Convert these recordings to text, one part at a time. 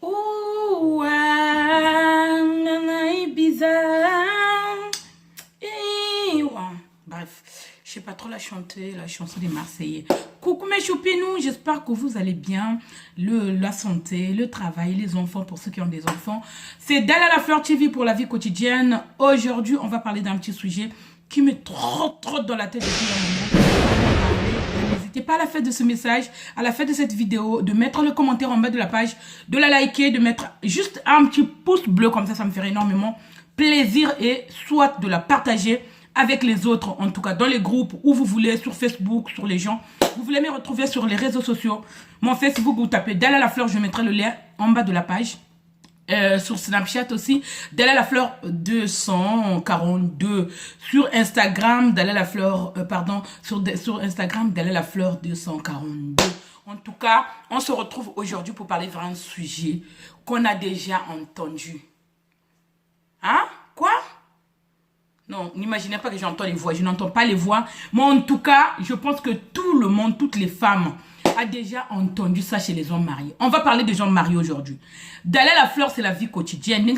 Oh, bizarre. Bref, je sais pas trop la chanter, la chanson des Marseillais. Coucou mes choupinous, j'espère que vous allez bien. La santé, le travail, les enfants pour ceux qui ont des enfants. C'est Dalla La Fleur TV pour la vie quotidienne. Aujourd'hui, on va parler d'un petit sujet qui me trotte dans la tête depuis un moment. N'hésitez pas à la fin de ce message, à la fin de cette vidéo, de mettre le commentaire en bas de la page, de la liker, de mettre juste un petit pouce bleu, comme ça me ferait énormément plaisir, et soit de la partager avec les autres, en tout cas dans les groupes où vous voulez, sur Facebook, sur les gens. Vous voulez me retrouver sur les réseaux sociaux. Mon Facebook, vous tapez Dalla La Fleur, je mettrai le lien en bas de la page. Sur Snapchat aussi, Dalla La Fleur 242. Sur Instagram, Dalla La Fleur, sur Instagram, Dalla La Fleur 242. En tout cas, on se retrouve aujourd'hui pour parler d'un sujet qu'on a déjà entendu. Hein? Quoi? Non, n'imaginez pas que j'entends les voix. Je n'entends pas les voix. Mais en tout cas, je pense que tout le monde, toutes les femmes, a déjà entendu ça chez les hommes mariés. On va parler des hommes mariés aujourd'hui. Dalla La Fleur, c'est la vie quotidienne. Depuis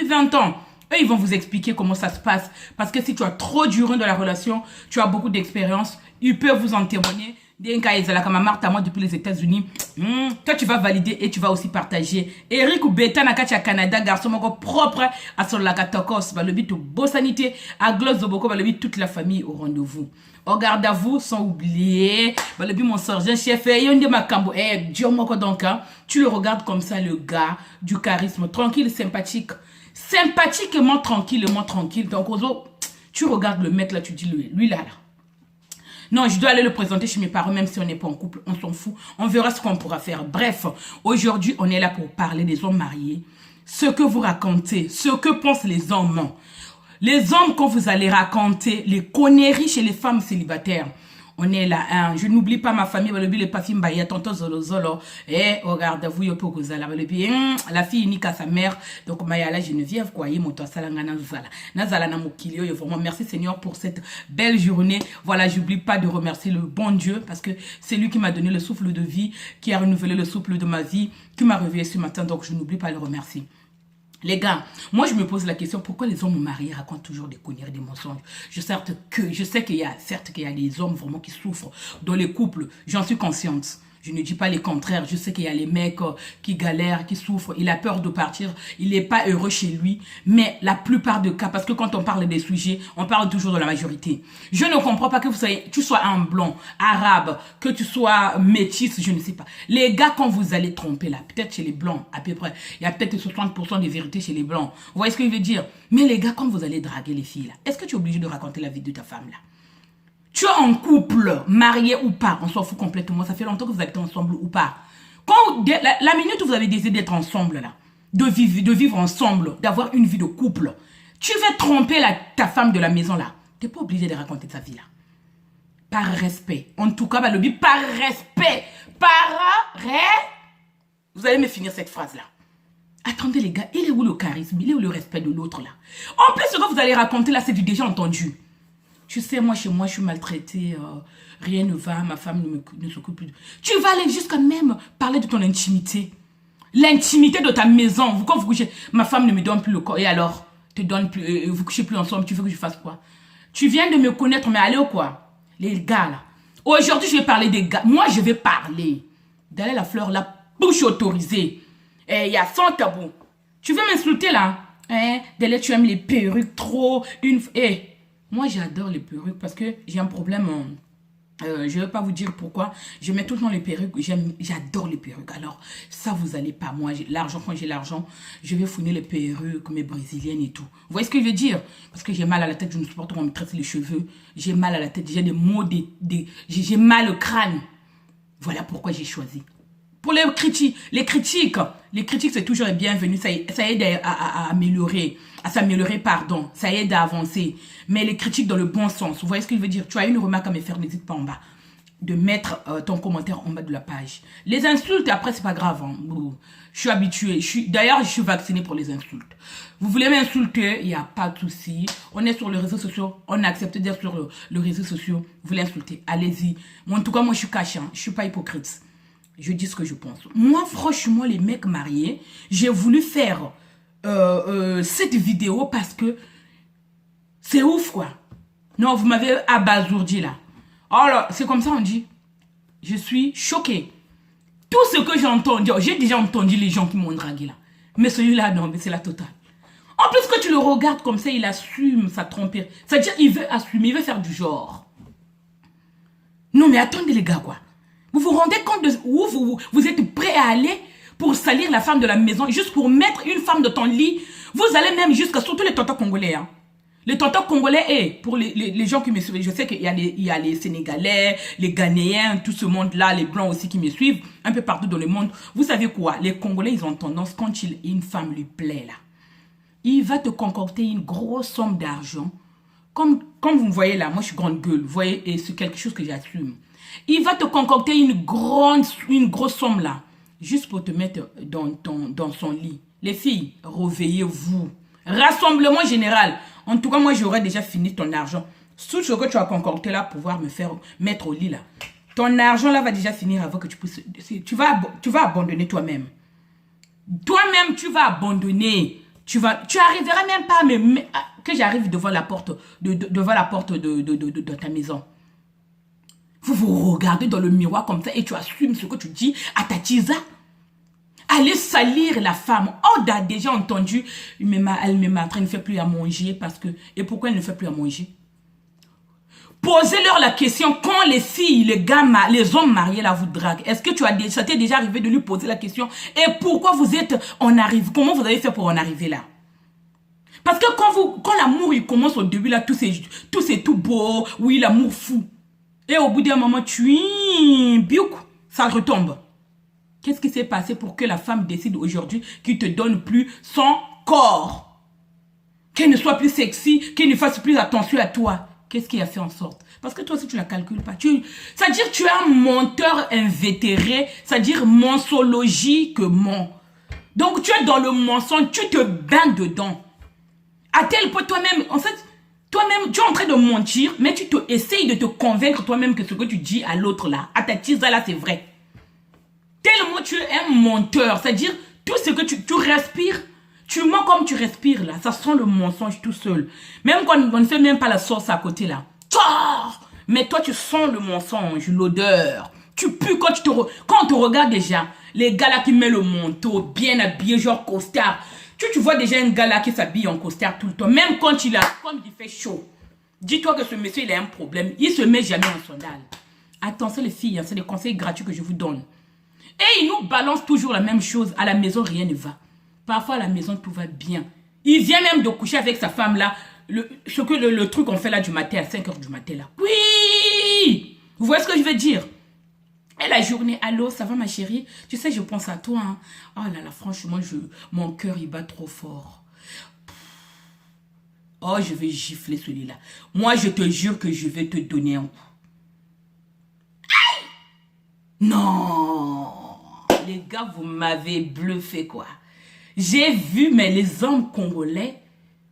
20 ans. Eux, ils vont vous expliquer comment ça se passe. Parce que si tu as trop duré dans la relation, tu as beaucoup d'expérience, ils peuvent vous en témoigner. Moi depuis les États-Unis, toi tu vas valider et tu vas aussi partager. Eric ou Beta Nakacha Canada, garçon propre à son lakatokos, le but de sanité, à Gloss de Boko, le but toute la famille au rendez-vous. Regarde à vous sans oublier, le but mon sergent chef, Yonde Makambo, tu le regardes comme ça, le gars du charisme, tranquille, sympathique, sympathiquement tranquille. Donc, tu regardes le mec là, tu dis lui là. Non, je dois aller le présenter chez mes parents, même si on n'est pas en couple, on s'en fout. On verra ce qu'on pourra faire. Bref, aujourd'hui, on est là pour parler des hommes mariés. Ce que vous racontez, ce que pensent les hommes. Les hommes, quand vous allez raconter les conneries chez les femmes célibataires. On est là, hein. Je n'oublie pas ma famille, les pafim baya, tonton zolo zolo. Regarde, vous, yo poko zala, la fille unique à sa mère. Donc, maya la Geneviève, quoi, y moto salanga nazala. Nazala na mokilio, yo vraiment, merci Seigneur pour cette belle journée. Voilà, j'oublie pas de remercier le bon Dieu, parce que c'est lui qui m'a donné le souffle de vie, qui a renouvelé le souffle de ma vie, qui m'a réveillé ce matin, donc je n'oublie pas de le remercier. Les gars, moi je me pose la question, pourquoi les hommes mariés racontent toujours des conneries, des mensonges? Je sais qu'il y a des hommes vraiment qui souffrent dans les couples, j'en suis consciente. Je ne dis pas les contraires, je sais qu'il y a les mecs qui galèrent, qui souffrent, il a peur de partir, il n'est pas heureux chez lui. Mais la plupart des cas, parce que quand on parle des sujets, on parle toujours de la majorité. Je ne comprends pas que tu sois un blanc, arabe, que tu sois métisse, je ne sais pas. Les gars, quand vous allez tromper là, peut-être chez les blancs, à peu près, il y a peut-être 60% de vérité chez les blancs. Vous voyez ce que je veux dire? Mais les gars, quand vous allez draguer les filles là, est-ce que tu es obligé de raconter la vie de ta femme là? Tu es en couple, marié ou pas, on s'en fout complètement. Ça fait longtemps que vous êtes ensemble ou pas. Quand la minute où vous avez décidé d'être ensemble, là, de vivre ensemble, d'avoir une vie de couple, tu veux tromper ta femme de la maison, là. Tu n'es pas obligé de raconter ta vie, là. Par respect. En tout cas, Balobi, par respect. Vous allez me finir cette phrase-là. Attendez, les gars, il est où le charisme? Il est où le respect de l'autre, là? En plus, ce que vous allez raconter, là, c'est du déjà entendu. Tu sais, moi, chez moi, je suis maltraitée, rien ne va, ma femme ne s'occupe plus. Tu vas aller jusqu'à même parler de ton intimité. L'intimité de ta maison. Quand vous couchez, ma femme ne me donne plus le corps. Et alors, vous couchez plus ensemble, tu veux que je fasse quoi? Tu viens de me connaître, mais allez ou quoi? Les gars, là. Aujourd'hui, je vais parler des gars. Moi, je vais parler. Dalla La Fleur, la bouche autorisée. Il y a 100 tabous. Tu veux m'insulter, là? Dalla, tu aimes les perruques trop. Moi, j'adore les perruques parce que j'ai un problème. Je ne vais pas vous dire pourquoi. Je mets tout le temps les perruques. J'adore les perruques. Alors, ça, vous allez pas. Moi, l'argent, quand j'ai l'argent, je vais fouiner les perruques, mes brésiliennes et tout. Vous voyez ce que je veux dire? Parce que j'ai mal à la tête. Je ne supporte pas qu'on me traite les cheveux. J'ai mal à la tête. J'ai des maux. J'ai mal au crâne. Voilà pourquoi j'ai choisi. Pour les critiques, c'est toujours bienvenu. Ça aide à améliorer, à s'améliorer, pardon. Ça aide à avancer. Mais les critiques dans le bon sens. Vous voyez ce que je veux dire? Tu as une remarque à me faire, n'hésite pas en bas. De mettre ton commentaire en bas de la page. Les insultes, après, c'est pas grave. Hein. Je suis habituée. D'ailleurs, je suis vaccinée pour les insultes. Vous voulez m'insulter, il n'y a pas de souci. On est sur les réseaux sociaux. On a accepté d'être sur les réseaux sociaux. Vous voulez insulter, allez-y. En tout cas, moi, je suis cash. Hein. Je ne suis pas hypocrite. Je dis ce que je pense. Moi, franchement, les mecs mariés, j'ai voulu faire cette vidéo parce que c'est ouf, quoi. Non, vous m'avez abasourdi, là. Alors, c'est comme ça on dit. Je suis choquée. Tout ce que j'ai entendu, j'ai déjà entendu les gens qui m'ont dragué, là. Mais celui-là, non, mais c'est la totale. En plus, que tu le regardes comme ça, il assume sa tromperie. C'est-à-dire, il veut assumer, il veut faire du genre. Non, mais attendez, les gars, quoi. Vous vous rendez compte de où vous êtes prêt à aller pour salir la femme de la maison, juste pour mettre une femme de ton lit. Vous allez même jusqu'à, surtout les tontons congolais, hein. Les tontons congolais, et pour les gens qui me suivent, je sais qu'il y a les Sénégalais, les Ghanéens, tout ce monde-là, les Blancs aussi qui me suivent, un peu partout dans le monde. Vous savez quoi? Les Congolais, ils ont tendance, quand une femme lui plaît, là, il va te concocter une grosse somme d'argent. Comme vous me voyez là, moi je suis grande gueule, vous voyez, et c'est quelque chose que j'assume. Il va te concocter une grosse somme là, juste pour te mettre dans son lit. Les filles, réveillez-vous. Rassemblement général. En tout cas, moi j'aurais déjà fini ton argent. Tout ce que tu as concocté là, pouvoir me faire mettre au lit là. Ton argent là va déjà finir avant que tu puisses... Tu vas abandonner toi-même. Toi-même, tu vas abandonner. Tu arriveras même pas que j'arrive devant la porte de ta maison. Vous regardez dans le miroir comme ça et tu assumes ce que tu dis à ta tisa. Allez salir la femme. Oh, t'as déjà entendu, elle ne fait plus à manger parce que... Et pourquoi elle ne fait plus à manger? Posez-leur la question quand les filles, les gars, les hommes mariés là vous draguent. Est-ce que ça t'est déjà arrivé de lui poser la question? Et pourquoi vous êtes en arrive? Comment vous avez fait pour en arriver là? Parce que quand l'amour il commence au début là, tout c'est tout beau, oui l'amour fou. Et au bout d'un moment, ça retombe. Qu'est-ce qui s'est passé pour que la femme décide aujourd'hui qu'il te donne plus son corps? Qu'elle ne soit plus sexy, qu'elle ne fasse plus attention à toi. Qu'est-ce qui a fait en sorte? Parce que toi aussi, tu ne la calcules pas. C'est-à-dire tu es un menteur invétéré, c'est-à-dire mensologie que ment. Donc, tu es dans le mensonge, tu te bains dedans. À tel point, toi-même, en fait, toi-même, tu es en train de mentir, mais tu essayes de te convaincre toi-même que ce que tu dis à l'autre là, à ta tisa là, c'est vrai. Tellement tu es un menteur, c'est-à-dire tout ce que tu respires, tu mens comme tu respires là, ça sent le mensonge tout seul. Même quand on ne fait même pas la sauce à côté là. Mais toi tu sens le mensonge, l'odeur. Tu pues quand on te regarde déjà. Les gars là qui mettent le manteau, bien habillé, genre costard. Tu vois déjà un gars là qui s'habille en costard tout le temps. Même quand comme il fait chaud. Dis-toi que ce monsieur il a un problème. Il se met jamais en sandales. Attention les filles, hein, c'est des conseils gratuits que je vous donne. Et il nous balance toujours la même chose. À la maison, rien ne va. Parfois, à la maison, tout va bien. Il vient même de coucher avec sa femme là. Le truc qu'on fait là du matin, à 5 h du matin là. Oui! Vous voyez ce que je veux dire? Et la journée, allô, ça va ma chérie? Tu sais, je pense à toi. Hein. Oh là là, franchement, mon cœur, il bat trop fort. Oh, je vais gifler celui-là. Moi, je te jure que je vais te donner un coup. Aïe! Non! Les gars, vous m'avez bluffé, quoi. J'ai vu, mais les hommes congolais,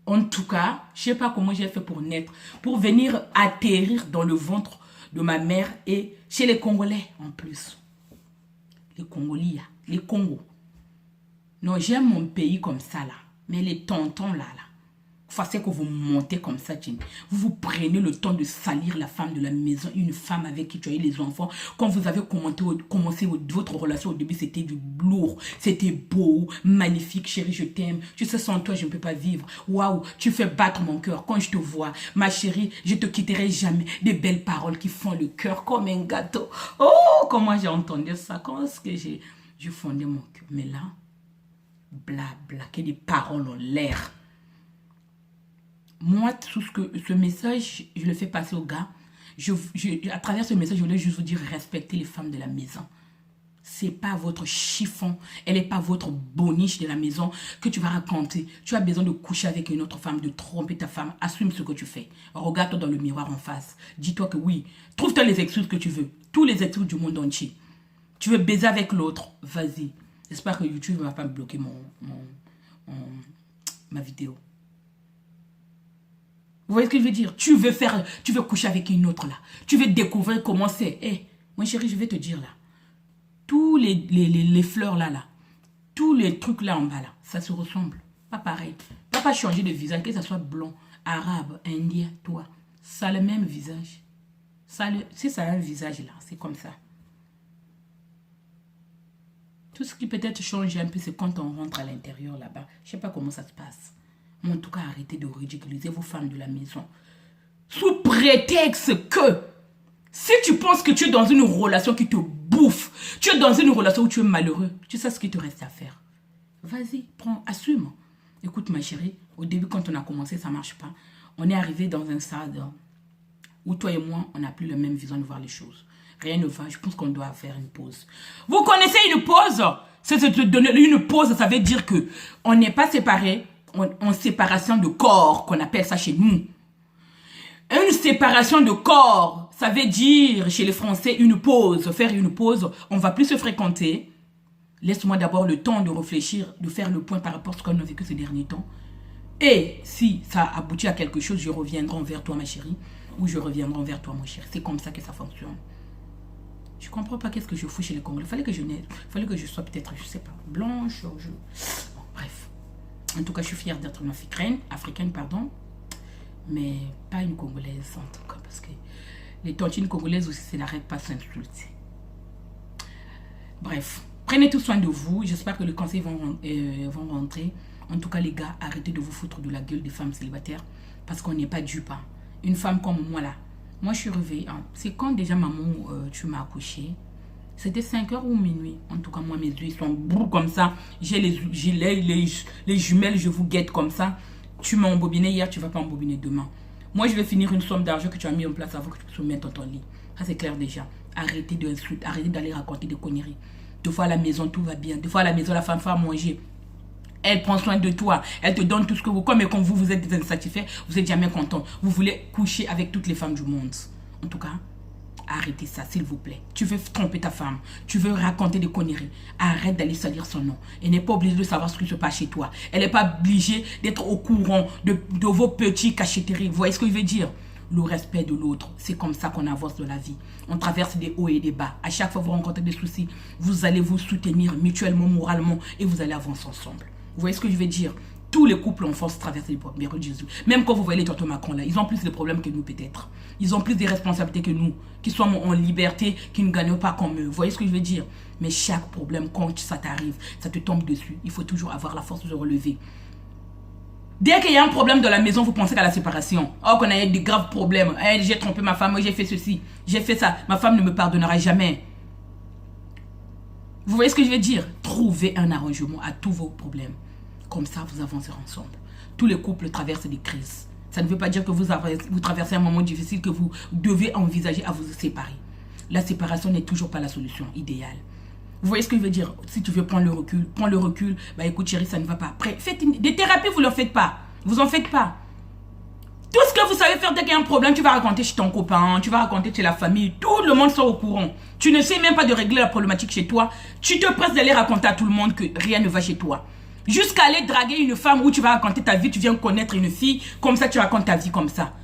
en tout cas, je ne sais pas comment j'ai fait pour naître, pour venir atterrir dans le ventre de ma mère et chez les Congolais, en plus. Les Congolais, les Congos. Non, j'aime mon pays comme ça, là. Mais les tontons, là. C'est que vous montez comme ça, vous prenez le temps de salir la femme de la maison, une femme avec qui tu as eu les enfants. Quand vous avez commencé votre relation au début, c'était du lourd, c'était beau, magnifique, chérie, je t'aime. Tu sais, sans toi, je ne peux pas vivre. Waouh, tu fais battre mon cœur quand je te vois. Ma chérie, je te quitterai jamais. Des belles paroles qui font le cœur comme un gâteau. Oh, comment j'ai entendu ça. Quand est-ce que j'ai fondé mon cœur? Mais là, blabla, que des paroles en l'air. Moi, ce message, je le fais passer aux gars. À travers ce message, je voulais juste vous dire, respectez les femmes de la maison. C'est pas votre chiffon, elle n'est pas votre boniche de la maison que tu vas raconter. Tu as besoin de coucher avec une autre femme, de tromper ta femme. Assume ce que tu fais. Regarde-toi dans le miroir en face. Dis-toi que oui, trouve-toi les excuses que tu veux. Tous les excuses du monde entier. Tu veux baiser avec l'autre, vas-y. J'espère que YouTube ne va pas me bloquer ma vidéo. Vous voyez ce que je veux dire? Tu veux coucher avec une autre là. Tu veux découvrir comment c'est. Mon chéri, je vais te dire là. tous les fleurs là, tous les trucs là en bas là, ça se ressemble. Pas pareil. Pas changer de visage, que ça soit blond, arabe, indien, toi. Ça a le même visage. Si ça a un visage là, c'est comme ça. Tout ce qui peut-être change un peu, c'est quand on rentre à l'intérieur là-bas. Je ne sais pas comment ça se passe. Mais en tout cas, arrêtez de ridiculiser vos femmes de la maison. Sous prétexte que, si tu penses que tu es dans une relation qui te bouffe, tu es dans une relation où tu es malheureux, tu sais ce qu'il te reste à faire. Vas-y, prends, assume. Écoute ma chérie, au début quand on a commencé, ça ne marche pas. On est arrivé dans un stade où toi et moi, on n'a plus la même vision de voir les choses. Rien ne va, je pense qu'on doit faire une pause. Vous connaissez une pause? C'est se donner une pause, ça veut dire que on n'est pas séparés, en séparation de corps, qu'on appelle ça chez nous. Une séparation de corps, ça veut dire chez les Français une pause, faire une pause, on va plus se fréquenter. Laisse-moi d'abord le temps de réfléchir, de faire le point par rapport à ce qu'on a vécu ces derniers temps. Et si ça aboutit à quelque chose, je reviendrai envers toi ma chérie, ou je reviendrai envers toi mon cher. C'est comme ça que ça fonctionne. Je comprends pas qu'est-ce que je fous chez les Congolais. Fallait que je sois peut-être, je sais pas, blanche. Bon, bref. En tout cas, je suis fière d'être une africaine, pardon. Mais pas une Congolaise en tout cas. Parce que les tontines congolaises aussi, ça n'arrête pas de s'insulter. Bref. Prenez tout soin de vous. J'espère que les conseils vont rentrer. En tout cas, les gars, arrêtez de vous foutre de la gueule des femmes célibataires. Parce qu'on n'est pas dupes. Une femme comme moi là. Moi, je suis réveillée. C'est quand déjà, maman, tu m'as accouché. C'était 5 heures ou minuit. En tout cas, moi, mes yeux, ils sont brous comme ça. J'ai les jumelles, je vous guette comme ça. Tu m'as embobiné hier, tu ne vas pas embobiner demain. Moi, je vais finir une somme d'argent que tu as mis en place avant que tu te mettes dans ton lit. Ça, c'est clair déjà. Arrêtez d'insulter, arrêtez d'aller raconter des conneries. Des fois, à la maison, tout va bien. Des fois, à la maison, la femme fait à manger. Elle prend soin de toi. Elle te donne tout ce que vous... Comme quand vous êtes insatisfait, vous n'êtes jamais content. Vous voulez coucher avec toutes les femmes du monde. En tout cas, arrêtez ça, s'il vous plaît. Tu veux tromper ta femme. Tu veux raconter des conneries. Arrête d'aller salir son nom. Elle n'est pas obligée de savoir ce qui se passe chez toi. Elle n'est pas obligée d'être au courant de vos petits cachetteries. Vous voyez ce que je veux dire? Le respect de l'autre, c'est comme ça qu'on avance dans la vie. On traverse des hauts et des bas. À chaque fois que vous rencontrez des soucis, vous allez vous soutenir mutuellement, moralement, et vous allez avancer ensemble. Vous voyez ce que je veux dire? Tous les couples en force traversent les problèmes de Jésus. Même quand vous voyez les tontons Macron là, ils ont plus de problèmes que nous peut-être. Ils ont plus de responsabilités que nous, qui sommes en liberté, qui ne gagnent pas comme eux. Vous voyez ce que je veux dire? Mais chaque problème, quand ça t'arrive, ça te tombe dessus, il faut toujours avoir la force de se relever. Dès qu'il y a un problème dans la maison, vous pensez qu'à la séparation. Oh, qu'on a eu de graves problèmes. Hey, j'ai trompé ma femme, j'ai fait ceci, j'ai fait ça. Ma femme ne me pardonnera jamais. Vous voyez ce que je veux dire? Trouvez un arrangement à tous vos problèmes. Comme ça, vous avancerez ensemble. Tous les couples traversent des crises. Ça ne veut pas dire que vous traversez un moment difficile que vous devez envisager à vous séparer. La séparation n'est toujours pas la solution idéale. Vous voyez ce que je veux dire? Si tu veux prendre le recul, prends le recul. Bah écoute chérie, ça ne va pas. Après, faites des thérapies, vous ne le faites pas. Vous en faites pas. Tout ce que vous savez faire dès qu'il y a un problème, tu vas raconter chez ton copain, tu vas raconter chez la famille. Tout le monde sera au courant. Tu ne sais même pas de régler la problématique chez toi. Tu te presses d'aller raconter à tout le monde que rien ne va chez toi. Jusqu'à aller draguer une femme où tu vas raconter ta vie, tu viens connaître une fille, comme ça tu racontes ta vie comme ça.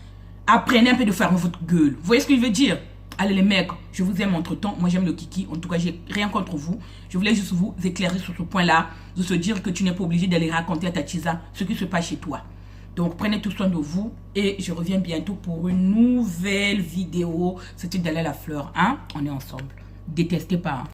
Apprenez un peu de fermer votre gueule. Vous voyez ce que je veux dire? Allez les mecs, je vous aime entre temps. Moi j'aime le kiki. En tout cas, j'ai rien contre vous. Je voulais juste vous éclairer sur ce point-là. De se dire que tu n'es pas obligé d'aller raconter à ta tisa ce qui se passe chez toi. Donc prenez tout soin de vous. Et je reviens bientôt pour une nouvelle vidéo. C'était Dalila Fleur. Hein? On est ensemble. Détestez pas. Hein?